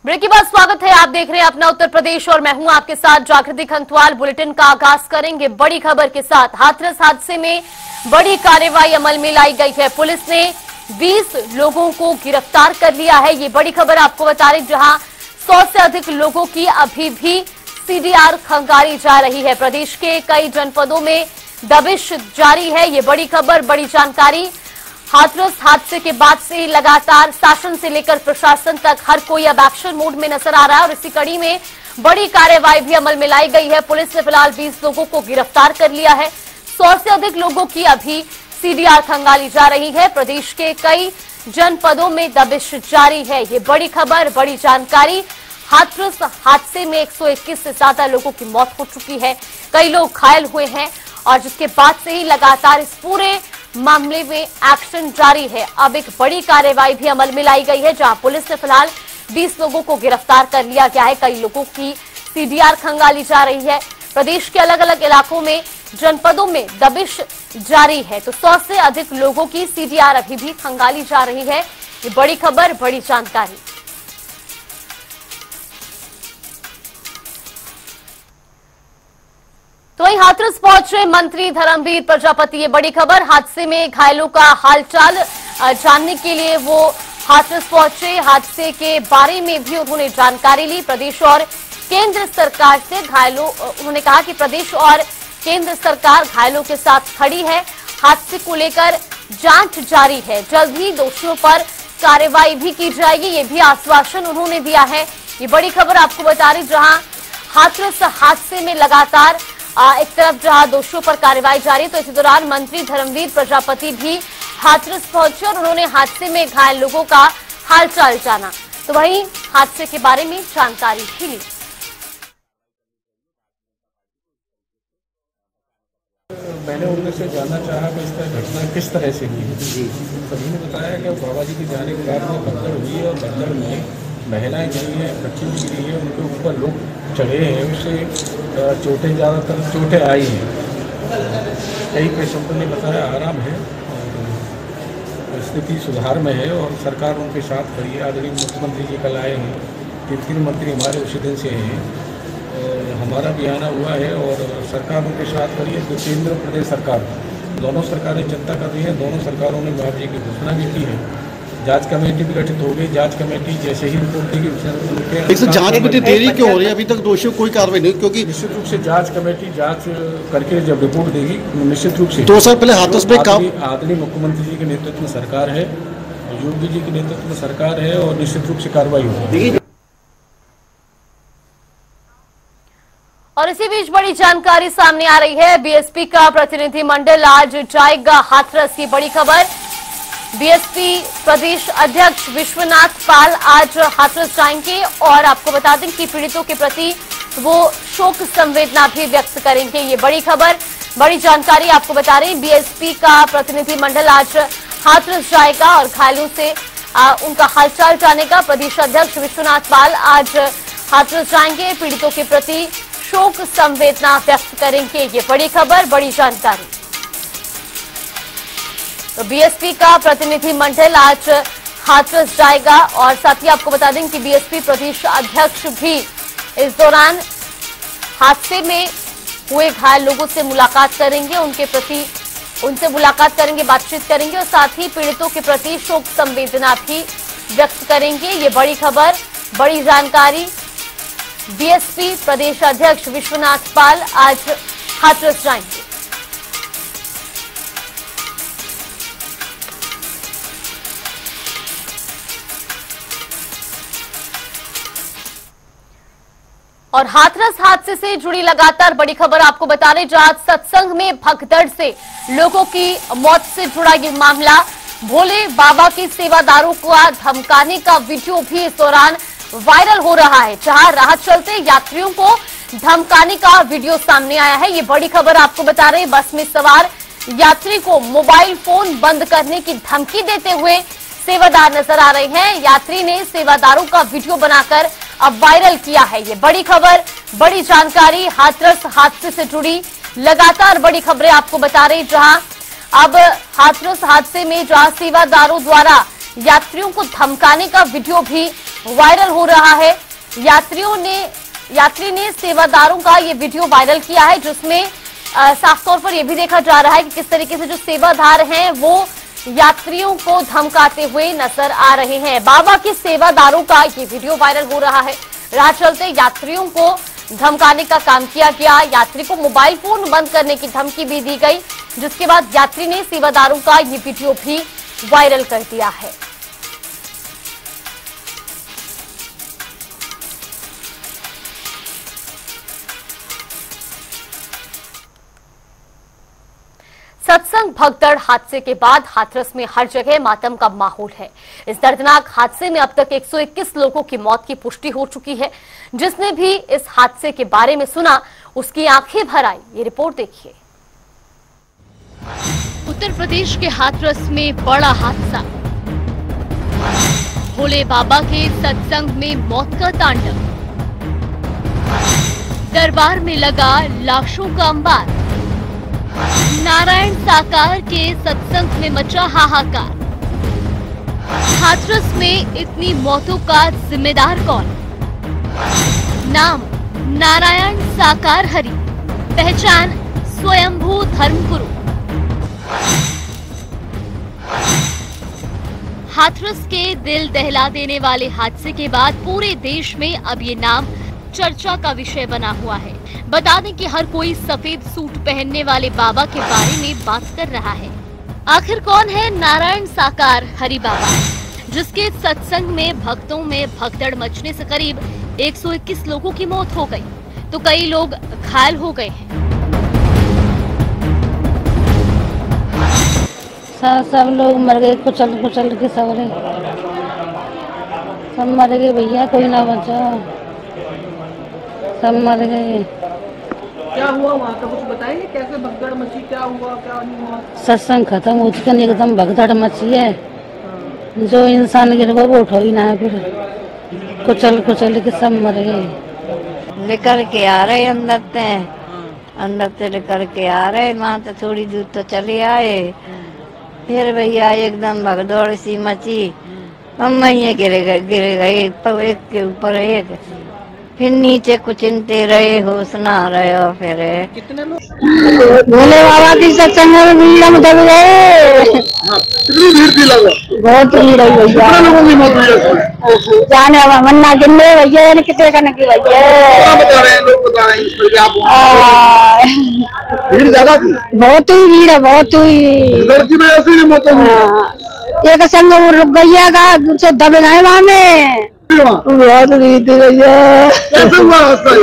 Break के बाद स्वागत है। आप देख रहे हैं अपना उत्तर प्रदेश और मैं हूं आपके साथ जागृति खंतवाल। बुलेटिन का आगाज करेंगे बड़ी खबर के साथ। हाथरस हादसे में बड़ी कार्रवाई अमल में लाई गई है। पुलिस ने 20 लोगों को गिरफ्तार कर लिया है। ये बड़ी खबर आपको बता रहे, जहां 100 से अधिक लोगों की अभी भी सीडीआर खंगाली जा रही है। प्रदेश के कई जनपदों में दबिश जारी है। ये बड़ी खबर, बड़ी जानकारी। हाथरस हादसे के बाद से लगातार शासन से लेकर प्रशासन तक हर कोई अब एक्शन मोड में नजर आ रहा है और इसी कड़ी में बड़ी कार्रवाई भी अमल में लाई गई है। पुलिस ने फिलहाल 20 लोगों को गिरफ्तार कर लिया है। 100 से अधिक लोगों की अभी सीडीआर खंगाली जा रही है। प्रदेश के कई जनपदों में दबिश जारी है। ये बड़ी खबर, बड़ी जानकारी। हाथरस हादसे में 121 से ज्यादा लोगों की मौत हो चुकी है, कई लोग घायल हुए हैं और जिसके बाद से ही लगातार इस पूरे मामले में एक्शन जारी है। अब एक बड़ी कार्रवाई भी अमल में लाई गई है, जहां पुलिस ने फिलहाल 20 लोगों को गिरफ्तार कर लिया गया है। कई लोगों की सीडीआर खंगाली जा रही है। प्रदेश के अलग अलग इलाकों में, जनपदों में दबिश जारी है, तो 100 से अधिक लोगों की सीडीआर अभी भी खंगाली जा रही है। ये बड़ी खबर, बड़ी जानकारी। तो वहीं हाथरस पहुंचे मंत्री धर्मवीर प्रजापति। ये बड़ी खबर, हादसे में घायलों का हालचाल जानने के लिए वो हाथरस पहुंचे। हादसे के बारे में भी उन्होंने जानकारी ली। प्रदेश और केंद्र सरकार से उन्होंने कहा कि प्रदेश और केंद्र सरकार घायलों के साथ खड़ी है। हादसे को लेकर जांच जारी है। जल्द ही दोषियों पर कार्रवाई भी की जाएगी, ये भी आश्वासन उन्होंने दिया है। ये बड़ी खबर आपको बता रही, जहां हाथरस हादसे में लगातार एक तरफ जहां दोषियों पर कार्रवाई जारी, तो इसी दौरान मंत्री धर्मवीर प्रजापति भी हाथरस पहुंचे और उन्होंने हादसे में घायल लोगों का हालचाल जाना। तो वहीं हादसे के बारे में जानकारी भी ली। मैंने उनमें से जानना चाहा कि इसका घटना किस तरह से हुई है। सभी ने बताया कि बाबा जी के जाने के बाद में भगदड़ हुई है और भगदड़ में महिलाएं गिरी हैं, बच्ची भी गिरी है, उनके ऊपर लोग चढ़े हैं, उससे चोटें, ज़्यादातर चोटें आई हैं। कई पेशेंटों ने बताया आराम है और स्थिति सुधार में है और सरकार उनके साथ खड़ी है। आदरणीय मुख्यमंत्री जी कल आए हैं, 3 मंत्री हमारे उसी दिन से हैं, हमारा भी आना हुआ है और सरकार उनके साथ खड़ी है। तो केंद्र प्रदेश सरकार, दोनों सरकारें चिंता कर रही हैं। दोनों सरकारों ने मुआवजे की घोषणा भी की है। जांच कमेटी भी गठित हो गई। जांच कमेटी जैसे ही रिपोर्ट देगी उनके जांच में देरी क्यों हो रही है? अभी तक दोषियों कोई कार्रवाई नहीं, क्योंकि निश्चित रूप से जांच कमेटी जांच करके जब रिपोर्ट देगी, निश्चित रूप से 2 साल पहले हाथरस में काम आदरणीय मुख्यमंत्री जी के नेतृत्व में सरकार है, योगी जी के नेतृत्व में सरकार है और निश्चित रूप से कार्रवाई होगी। और इसी बीच बड़ी जानकारी सामने आ रही है। बीएसपी का प्रतिनिधिमंडल आज जाएगा हाथरस की बड़ी खबर। बीएसपी प्रदेश अध्यक्ष विश्वनाथ पाल आज हाथरस जाएंगे और आपको बता दें कि पीड़ितों के प्रति वो शोक संवेदना भी व्यक्त करेंगे। ये बड़ी खबर, बड़ी जानकारी आपको बता रहे हैं। बीएसपी का प्रतिनिधिमंडल आज हाथरस जाएगा और घायलों से उनका हालचाल जानेगा। प्रदेश अध्यक्ष विश्वनाथ पाल आज हाथरस जाएंगे, पीड़ितों के प्रति शोक संवेदना व्यक्त करेंगे। ये बड़ी खबर, बड़ी जानकारी। तो बीएसपी का प्रतिनिधिमंडल आज हाथरस जाएगा और साथ ही आपको बता दें कि बीएसपी प्रदेश अध्यक्ष भी इस दौरान हादसे में हुए घायल लोगों से मुलाकात करेंगे, उनसे मुलाकात करेंगे, बातचीत करेंगे और साथ ही पीड़ितों के प्रति शोक संवेदना भी व्यक्त करेंगे। ये बड़ी खबर, बड़ी जानकारी। बीएसपी प्रदेश अध्यक्ष विश्वनाथ पाल आज हाथरस जाएंगे। और हाथरस हादसे से जुड़ी लगातार बड़ी खबर आपको बता रहे, जहां सत्संग में भगदड़ से लोगों की मौत से जुड़ा ये मामला। भोले बाबा के सेवादारों को धमकाने का वीडियो भी इस दौरान वायरल हो रहा है, जहां राह चलते यात्रियों को धमकाने का वीडियो सामने आया है। ये बड़ी खबर आपको बता रहे, बस में सवार यात्री को मोबाइल फोन बंद करने की धमकी देते हुए सेवादार नजर आ रहे हैं। यात्री ने सेवादारों का वीडियो बनाकर अब वायरल किया है। ये बड़ी खबर, बड़ी जानकारी। हाथरस हादसे से जुड़ी लगातार बड़ी खबरें आपको बता रही, जहां अब हाथरस हादसे में जहां सेवादारों द्वारा यात्रियों को धमकाने का वीडियो भी वायरल हो रहा है। यात्री ने सेवादारों का ये वीडियो वायरल किया है, जिसमें साफ तौर पर यह भी देखा जा रहा है कि किस तरीके से जो सेवादार हैं वो यात्रियों को धमकाते हुए नजर आ रहे हैं। बाबा के सेवादारों का ये वीडियो वायरल हो रहा है। राह चलते यात्रियों को धमकाने का काम किया गया। यात्री को मोबाइल फोन बंद करने की धमकी भी दी गई, जिसके बाद यात्री ने सेवादारों का ये वीडियो भी वायरल कर दिया है। सत्संग भगदड़ हादसे के बाद हाथरस में हर जगह मातम का माहौल है। इस दर्दनाक हादसे में अब तक 121 लोगों की मौत की पुष्टि हो चुकी है। जिसने भी इस हादसे के बारे में सुना, उसकी आंखें भर आई। ये रिपोर्ट देखिए। उत्तर प्रदेश के हाथरस में बड़ा हादसा। भोले बाबा के सत्संग में मौत का तांडव। दरबार में लगा लाशों का अंबार। नारायण साकार के सत्संग में मचा हाहाकार। हाथरस में इतनी मौतों का जिम्मेदार कौन? नाम नारायण साकार हरि, पहचान स्वयंभू धर्मगुरु। हाथरस के दिल दहला देने वाले हादसे के बाद पूरे देश में अब ये नाम चर्चा का विषय बना हुआ है। बता दें कि हर कोई सफेद सूट पहनने वाले बाबा के बारे में बात कर रहा है। आखिर कौन है नारायण साकार हरि बाबा, जिसके सत्संग में भक्तों में भगदड़ मचने से करीब 121 लोगों की मौत हो गई, तो कई लोग घायल हो गए हैं। सब लोग मर गए, कुचल कुचल के सब मर गए भैया, कोई ना बचा, सब मर गए। क्या हुआ वहाँ का, कुछ बताएंगे? कैसे भगदड़ मची, क्या हुआ क्या नहीं हुआ? सत्संग खत्म हो चुका, एकदम भगदड़ मची है। जो इंसान गिर गया वो उठो ही ना, फिर कुचल कुचल के सब मर गए। लेकर के आ रहे अंदर से लेकर के आ रहे, वहाँ तो थोड़ी दूर तो चले आए, फिर भैया एकदम भगदौड़ सी मची। हम वहीं गिर गए एक के ऊपर एक, फिर नीचे कुछ इंते रहे, होश ना रहे। और फिर कितने लोग? भोले बाबा की सत्संग में भीड़ में दब गए। कितनी भीड़ थी लगभग? बहुत भीड़ है भैया। कितने लोगों की मौत हुई? जाने मन्ना गिनने भैया, कितने का नकी भैया बता रहे हैं लोग, बता रहे हैं भीड़ ज्यादा थी, बहुत ही भीड़ है, बहुत ही। डर की वजह से मौत हुई। एक संग रुक गैया का दब गए वहाँ में, बहुत रीत भैया। कैसे हुआ हादसा?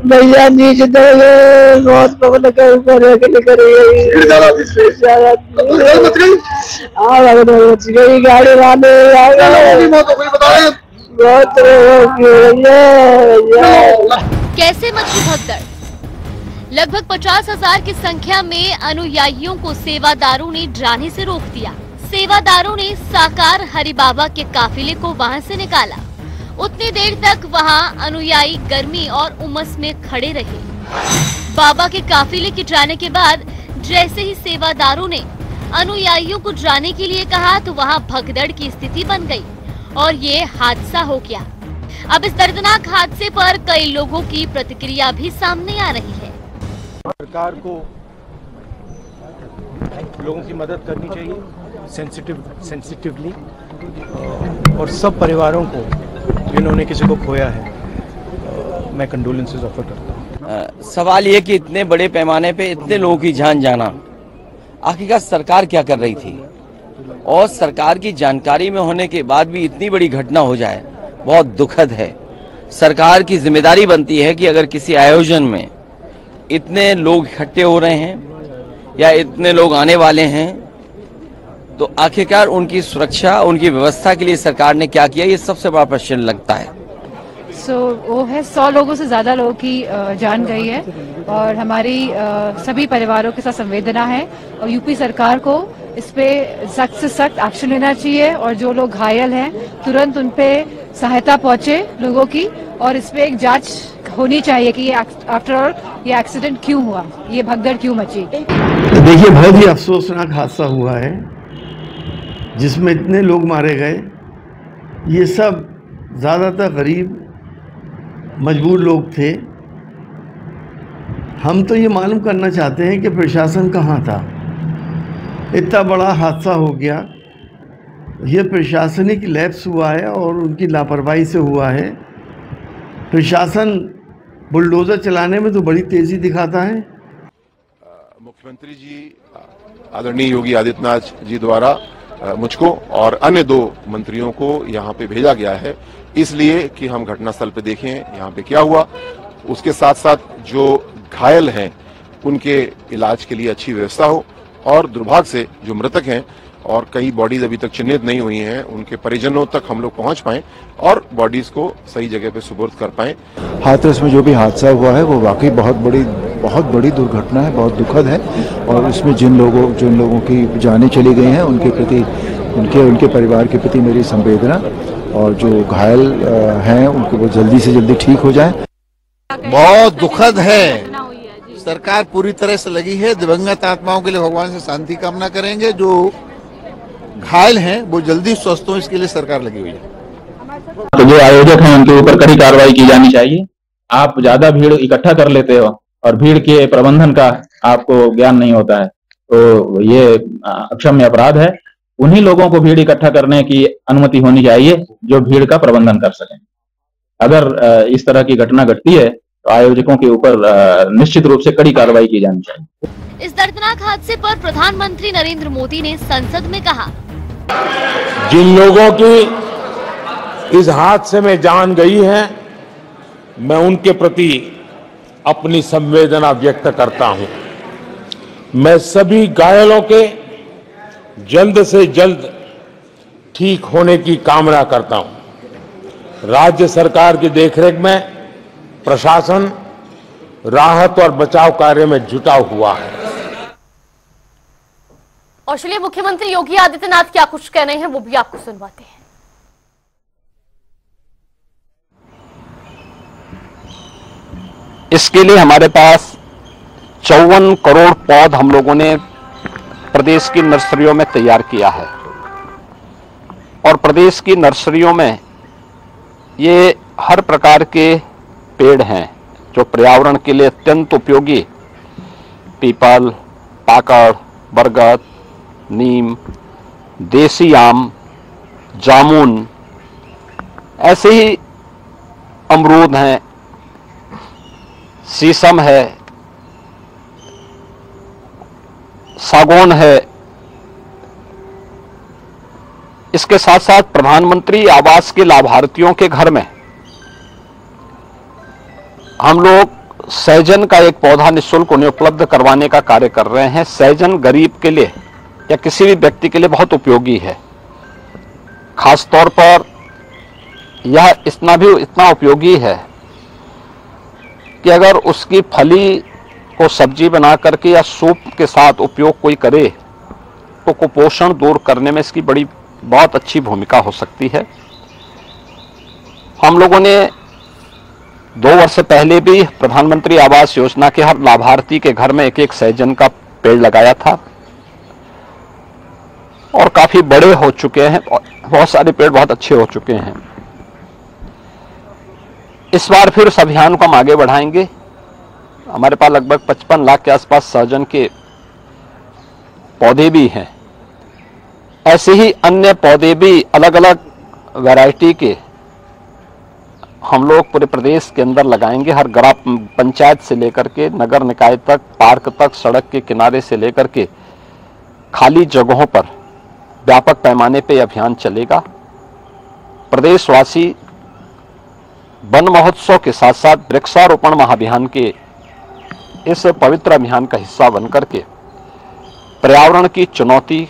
भैया नीचे बहुत पब्लिक ऊपर मच गई, गाड़ी वाले मौत हो गई, बता रहे हैं। बहुत कैसे मची भगदड़? लगभग 50,000 की संख्या में अनुयायियों को सेवादारों ने जाने से रोक दिया। सेवादारों ने साकार हरि बाबा के काफिले को वहां से निकाला। उतनी देर तक वहां अनुयायी गर्मी और उमस में खड़े रहे। बाबा के काफिले के जाने के बाद जैसे ही सेवादारों ने अनुयायियों को जाने के लिए कहा, तो वहां भगदड़ की स्थिति बन गई और ये हादसा हो गया। अब इस दर्दनाक हादसे पर कई लोगों की प्रतिक्रिया भी सामने आ रही है। सरकार को लोगों की मदद करनी चाहिए सेंसिटिवली, और सब परिवारों को जिन्होंने किसी को खोया है, मैं कंडोलेंसेस ऑफर करता हूँ। सवाल ये कि इतने बड़े पैमाने पे इतने लोगों की जान जाना, आखिरकार सरकार क्या कर रही थी? और सरकार की जानकारी में होने के बाद भी इतनी बड़ी घटना हो जाए, बहुत दुखद है। सरकार की जिम्मेदारी बनती है कि अगर किसी आयोजन में इतने लोग इकट्ठे हो रहे हैं या इतने लोग आने वाले हैं, तो आखिरकार उनकी सुरक्षा, उनकी व्यवस्था के लिए सरकार ने क्या किया, ये सबसे बड़ा प्रश्न लगता है। वो है 100 लोगों से ज्यादा लोगों की जान गई है, और हमारी सभी परिवारों के साथ संवेदना है, और यूपी सरकार को इस पे सख्त से सख्त एक्शन लेना चाहिए, और जो लोग घायल हैं तुरंत उन पे सहायता पहुंचे लोगों की, और इस पे एक जांच होनी चाहिए कि ये आफ्टर ऑल ये एक्सीडेंट क्यों हुआ, ये भगदड़ क्यों मची। देखिए, बहुत ही अफसोसनाक हादसा हुआ है जिसमें इतने लोग मारे गए। ये सब ज़्यादातर गरीब मजबूर लोग थे। हम तो ये मालूम करना चाहते हैं कि प्रशासन कहाँ था। इतना बड़ा हादसा हो गया, ये प्रशासनिक लैप्स हुआ है और उनकी लापरवाही से हुआ है। प्रशासन बुलडोज़र चलाने में तो बड़ी तेज़ी दिखाता है। मुख्यमंत्री जी आदरणीय योगी आदित्यनाथ जी द्वारा मुझको और अन्य 2 मंत्रियों को यहाँ पे भेजा गया है, इसलिए कि हम घटनास्थल पे देखें यहाँ पे क्या हुआ। उसके साथ साथ जो घायल हैं उनके इलाज के लिए अच्छी व्यवस्था हो, और दुर्भाग्य से जो मृतक हैं और कई बॉडीज अभी तक चिन्हित नहीं हुई हैं, उनके परिजनों तक हम लोग पहुंच पाएं और बॉडीज को सही जगह पे सुपुर्द कर पाएं। हाथरस में जो भी हादसा हुआ है वो वाकई बहुत बड़ी दुर्घटना है, बहुत दुखद है। और उसमें जिन लोगों की जानें चली गई हैं उनके प्रति, उनके परिवार के प्रति मेरी संवेदना, और जो घायल हैं उनको वो जल्दी से जल्दी ठीक हो जाएं। बहुत दुखद है। सरकार पूरी तरह से लगी है। दिवंगत आत्माओं के लिए भगवान से शांति कामना करेंगे। जो घायल हैं वो जल्दी स्वस्थ हो, इसके लिए सरकार लगी हुई है। तो जो आयोजक हैं उनके ऊपर कड़ी कार्रवाई की जानी चाहिए। आप ज्यादा भीड़ इकट्ठा कर लेते हो और भीड़ के प्रबंधन का आपको ज्ञान नहीं होता है, तो ये अक्षम्य अपराध है। उन्हीं लोगों को भीड़ इकट्ठा करने की अनुमति होनी चाहिए जो भीड़ का प्रबंधन कर सकें। अगर इस तरह की घटना घटती है तो आयोजकों के ऊपर निश्चित रूप से कड़ी कार्रवाई की जानी चाहिए। इस दर्दनाक हादसे पर प्रधानमंत्री नरेंद्र मोदी ने संसद में कहा, जिन लोगों की इस हादसे में जान गई है, मैं उनके प्रति अपनी संवेदना व्यक्त करता हूं। मैं सभी घायलों के जल्द से जल्द ठीक होने की कामना करता हूं। राज्य सरकार की देखरेख में प्रशासन राहत और बचाव कार्य में जुटा हुआ है। और चलिए मुख्यमंत्री योगी आदित्यनाथ क्या कुछ कह रहे हैं वो भी आपको सुनवाते हैं। इसके लिए हमारे पास 54 करोड़ पौध हम लोगों ने प्रदेश की नर्सरियों में तैयार किया है, और प्रदेश की नर्सरियों में ये हर प्रकार के पेड़ हैं जो पर्यावरण के लिए अत्यंत उपयोगी, पीपल, पाकड़, बरगद, नीम, देसी आम, जामुन, ऐसे ही अमरूद हैं, शीशम है, सागौन है। इसके साथ साथ प्रधानमंत्री आवास के लाभार्थियों के घर में हम लोग सहजन का एक पौधा निःशुल्क उन्हें उपलब्ध करवाने का कार्य कर रहे हैं। सहजन गरीब के लिए या किसी भी व्यक्ति के लिए बहुत उपयोगी है। खासतौर पर यह इतना उपयोगी है कि अगर उसकी फली को सब्जी बना करके या सूप के साथ उपयोग कोई करे तो कुपोषण दूर करने में इसकी बहुत अच्छी भूमिका हो सकती है। हम लोगों ने 2 वर्ष पहले भी प्रधानमंत्री आवास योजना के हर लाभार्थी के घर में एक सहजन का पेड़ लगाया था, और काफी बड़े हो चुके हैं। बहुत सारे पेड़ बहुत अच्छे हो चुके हैं। इस बार फिर उस अभियान को हम आगे बढ़ाएंगे। हमारे पास लगभग 55 लाख के आसपास सहजन के पौधे भी हैं। ऐसे ही अन्य पौधे भी अलग अलग वैरायटी के हम लोग पूरे प्रदेश के अंदर लगाएंगे। हर ग्राम पंचायत से लेकर के नगर निकाय तक, पार्क तक, सड़क के किनारे से लेकर के खाली जगहों पर व्यापक पैमाने पे अभियान चलेगा। प्रदेशवासी वन महोत्सव के साथ साथ वृक्षारोपण महाअभियान के इस पवित्र अभियान का हिस्सा बनकर के पर्यावरण की चुनौती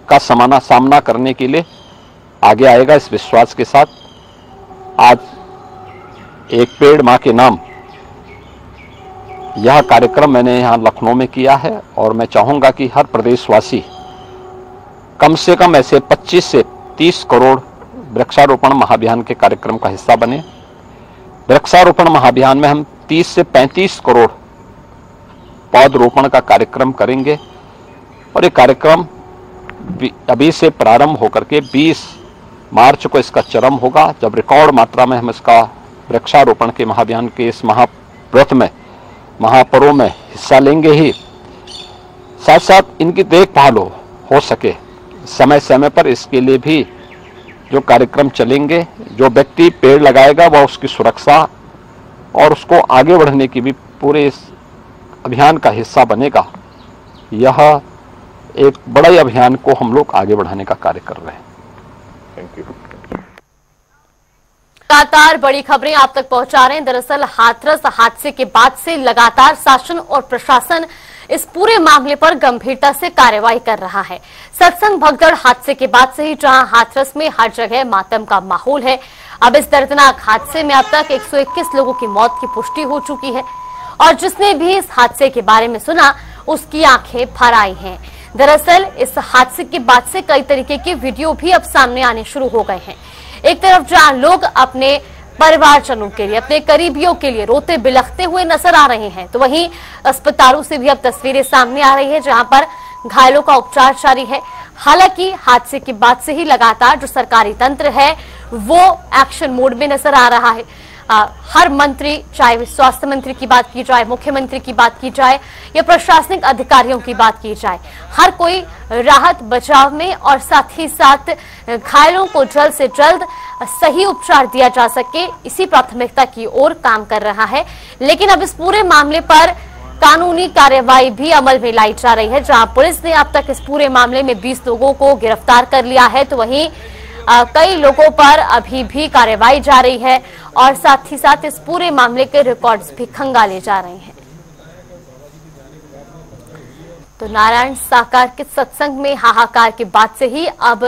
का सामना करने के लिए आगे आएगा। इस विश्वास के साथ आज एक पेड़ मां के नाम यह कार्यक्रम मैंने यहां लखनऊ में किया है, और मैं चाहूंगा कि हर प्रदेशवासी कम से कम ऐसे 25 से 30 करोड़ वृक्षारोपण महाअभियान के कार्यक्रम का हिस्सा बने। वृक्षारोपण महाअभियान में हम 30 से 35 करोड़ पौधरोपण का कार्यक्रम करेंगे, और ये कार्यक्रम अभी से प्रारंभ होकर के 20 मार्च को इसका चरम होगा, जब रिकॉर्ड मात्रा में हम इसका वृक्षारोपण के महाअभियान के इस महाव्रत में, महापर्व में हिस्सा लेंगे ही, साथ साथ इनकी देखभाल हो सके समय समय पर, इसके लिए भी जो कार्यक्रम चलेंगे। जो व्यक्ति पेड़ लगाएगा वह उसकी सुरक्षा और उसको आगे बढ़ने की भी पूरे इस अभियान का हिस्सा बनेगा। यह एक बड़ा ही अभियान को हम लोग आगे बढ़ाने का कार्य कर रहे हैं। Thank you. लगातार बड़ी खबरें आप तक पहुंचा रहे हैं। दरअसल हाथरस हादसे के बाद से लगातार शासन और प्रशासन इस पूरे मामले पर गंभीरता से कार्रवाई कर रहा है। सत्संग भगदड़ हादसे के बाद से ही जहां हाथरस में हर जगह मातम का माहौल है, अब इस दर्दनाक हादसे में अब तक 121 लोगों की मौत की पुष्टि हो चुकी है और जिसने भी इस हादसे के बारे में सुना उसकी आंखें भर आई हैं। दरअसल इस हादसे के बाद से कई तरीके के वीडियो भी अब सामने आने शुरू हो गए हैं। एक तरफ जहां लोग अपने परिवारजनों के लिए, अपने करीबियों के लिए रोते बिलखते हुए नजर आ रहे हैं, तो वहीं अस्पतालों से भी अब तस्वीरें सामने आ रही है जहां पर घायलों का उपचार जारी है। हालांकि हादसे के बाद से ही लगातार जो सरकारी तंत्र है वो एक्शन मोड में नजर आ रहा है। हर मंत्री, चाहे स्वास्थ्य मंत्री की बात की जाए, मुख्यमंत्री की बात की जाए या प्रशासनिक अधिकारियों की बात की जाए, हर कोई राहत बचाव में और साथ ही साथ घायलों को जल्द से जल्द सही उपचार दिया जा सके, इसी प्राथमिकता की ओर काम कर रहा है। लेकिन अब इस पूरे मामले पर कानूनी कार्रवाई भी अमल में लाई जा रही है, जहां पुलिस ने अब तक इस पूरे मामले में 20 लोगों को गिरफ्तार कर लिया है, तो वहीं कई लोगों पर अभी भी कार्रवाई जारी है और साथ ही साथ इस पूरे मामले के रिकॉर्ड्स भी खंगाले जा रहे हैं। तो नारायण साकार के सत्संग में हाहाकार के बाद से ही अब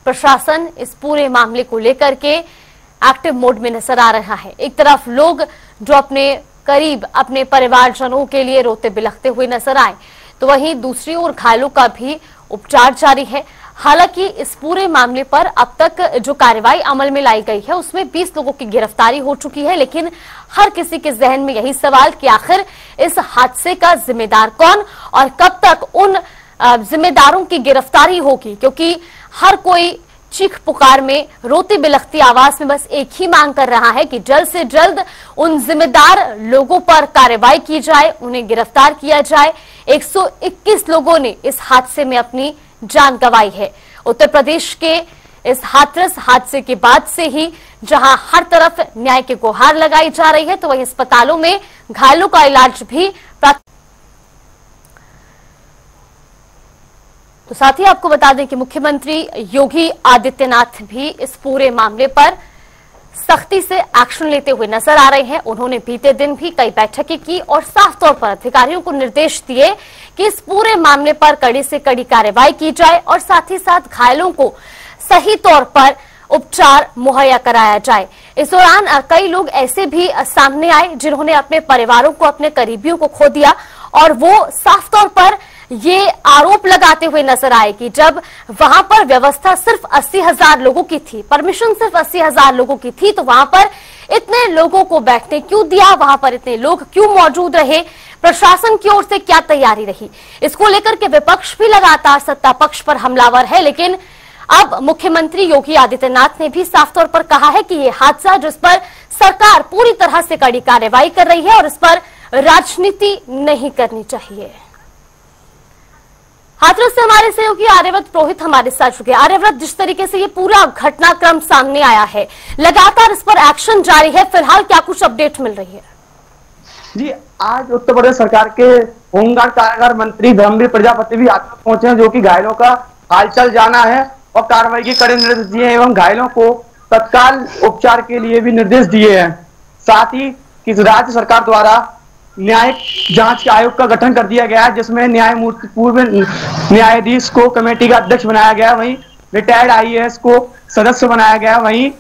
प्रशासन इस पूरे मामले को लेकर के एक्टिव मोड में नजर आ रहा है। एक तरफ लोग जो अपने करीब, अपने परिवारजनों के लिए रोते बिलखते हुए नजर आए, तो वहीं दूसरी ओर घायलों का भी उपचार जारी है। हालांकि इस पूरे मामले पर अब तक जो कार्रवाई अमल में लाई गई है उसमें 20 लोगों की गिरफ्तारी हो चुकी है, लेकिन हर किसी के जहन में यही सवाल कि आखिर इस हादसे का जिम्मेदार कौन और कब तक उन जिम्मेदारों की गिरफ्तारी होगी, क्योंकि हर कोई चीख पुकार में, रोती बिलखती आवाज में बस एक ही मांग कर रहा है कि जल्द से जल्द उन जिम्मेदार लोगों पर कार्रवाई की जाए, उन्हें गिरफ्तार किया जाए। 121 लोगों ने इस हादसे में अपनी जान गंवाई है। उत्तर प्रदेश के इस हाथरस हादसे के बाद से ही जहां हर तरफ न्याय की गुहार लगाई जा रही है, तो वहीं अस्पतालों में घायलों का इलाज भी तो साथ ही आपको बता दें कि मुख्यमंत्री योगी आदित्यनाथ भी इस पूरे मामले पर सख्ती से एक्शन लेते हुए नजर आ रहे हैं। उन्होंने बीते दिन भी कई बैठकें की और साफ तौर पर अधिकारियों को निर्देश दिए कि इस पूरे मामले पर कड़ी से कड़ी कार्रवाई की जाए और साथ ही साथ घायलों को सही तौर पर उपचार मुहैया कराया जाए। इस दौरान कई लोग ऐसे भी सामने आए जिन्होंने अपने परिवारों को, अपने करीबियों को खो दिया और वो साफ तौर पर ये आरोप लगाते हुए नजर आए कि जब वहां पर व्यवस्था सिर्फ 80,000 लोगों की थी, परमिशन सिर्फ 80,000 लोगों की थी, तो वहां पर इतने लोगों को बैठने क्यों दिया, वहां पर इतने लोग क्यों मौजूद रहे, प्रशासन की ओर से क्या तैयारी रही। इसको लेकर के विपक्ष भी लगातार सत्ता पक्ष पर हमलावर है, लेकिन अब मुख्यमंत्री योगी आदित्यनाथ ने भी साफ तौर पर कहा है कि ये हादसा जिस पर सरकार पूरी तरह से कड़ी कार्रवाई कर रही है और इस पर राजनीति नहीं करनी चाहिए। हाथरस से हमारे सहयोगी आर्यव्रत पुरोहित हमारे साथ जुड़े। आर्यव्रत, जिस तरीके से ये पूरा घटनाक्रम सामने आया है, लगातार इस पर एक्शन जारी है, फिलहाल क्या कुछ अपडेट मिल रही है? जी, आज उत्तर प्रदेश सरकार के होमगार्ड कारागार मंत्री धर्मवीर प्रजापति भी हाथरस पहुंचे हैं, जो कि घायलों का हालचाल जाना है और कार्रवाई के कड़े निर्देश दिए हैं एवं घायलों को तत्काल उपचार के लिए भी निर्देश दिए हैं। साथ ही कि राज्य सरकार द्वारा न्यायिक जांच आयोग का गठन कर दिया गया है, जिसमें न्यायमूर्ति पूर्व न्यायाधीश को कमेटी का अध्यक्ष बनाया गया, वहीं रिटायर्ड आईएएस को सदस्य बनाया गया, वहीं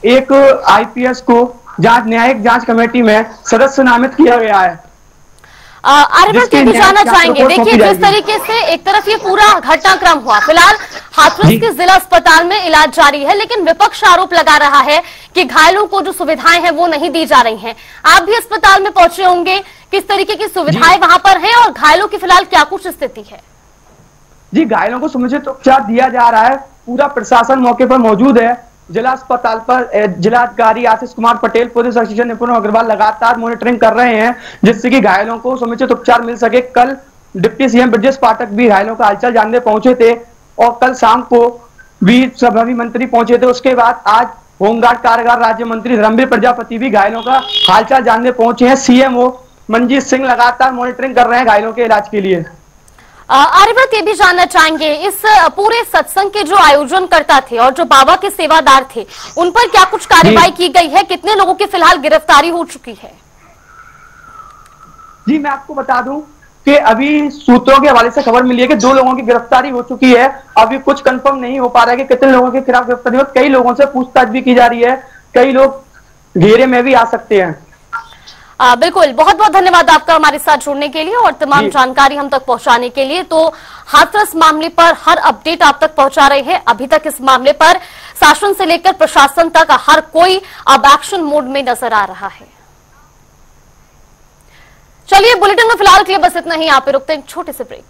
एक आईपीएस को न्यायिक जांच कमेटी में सदस्य नामित किया गया है। आर्यव्रत, ये भी जानना चाहेंगे, देखिए जिस तरीके से एक तरफ ये पूरा घटनाक्रम हुआ, फिलहाल हाथरस के जिला अस्पताल में इलाज जारी है, लेकिन विपक्ष आरोप लगा रहा है कि घायलों को जो सुविधाएं हैं वो नहीं दी जा रही हैं। आप भी अस्पताल में पहुंचे होंगे, किस तरीके की सुविधाएं वहां पर हैं और घायलों की फिलहाल क्या कुछ स्थिति है? जी, घायलों को समुचित उपचार दिया जा रहा है, पूरा प्रशासन मौके पर मौजूद है। जिला अस्पताल पर जिलाधिकारी आशीष कुमार पटेल, पुलिस अधीक्षक निपुण अग्रवाल लगातार मॉनिटरिंग कर रहे हैं जिससे कि घायलों को समुचित उपचार मिल सके। कल डिप्टी सीएम ब्रजेश पाठक भी घायलों का हालचाल जानने पहुंचे थे और कल शाम को भी सभी मंत्री पहुंचे थे। उसके बाद आज होमगार्ड कारागार राज्य मंत्री धर्मवीर प्रजापति भी घायलों का हालचाल जानने पहुंचे हैं। सीएमओ मनजीत सिंह लगातार मॉनिटरिंग कर रहे हैं घायलों के इलाज के लिए। आर्यव्रत ये भी जानना चाहेंगे, इस पूरे सत्संग के जो आयोजन करता थे और जो बाबा के सेवादार थे, उन पर क्या कुछ कार्रवाई की गई है? कितने लोगों की फिलहाल गिरफ्तारी हो चुकी है? जी मैं आपको बता दूं कि अभी सूत्रों के हवाले से खबर मिली है कि 2 लोगों की गिरफ्तारी हो चुकी है। अभी कुछ कंफर्म नहीं हो पा रहा है कि कितने लोगों के खिलाफ गिरफ्तारी हो। कई लोगों से पूछताछ भी की जा रही है, कई लोग घेरे में भी आ सकते हैं। बिल्कुल, बहुत बहुत धन्यवाद आपका हमारे साथ जुड़ने के लिए और तमाम जानकारी हम तक पहुंचाने के लिए। तो हाथरस मामले पर हर अपडेट आप तक पहुंचा रहे हैं। अभी तक इस मामले पर शासन से लेकर प्रशासन तक हर कोई अब एक्शन मोड में नजर आ रहा है। चलिए, बुलेटिन में फिलहाल के लिए बस इतना ही। यहाँ पे रुकते हैं छोटे से ब्रेक।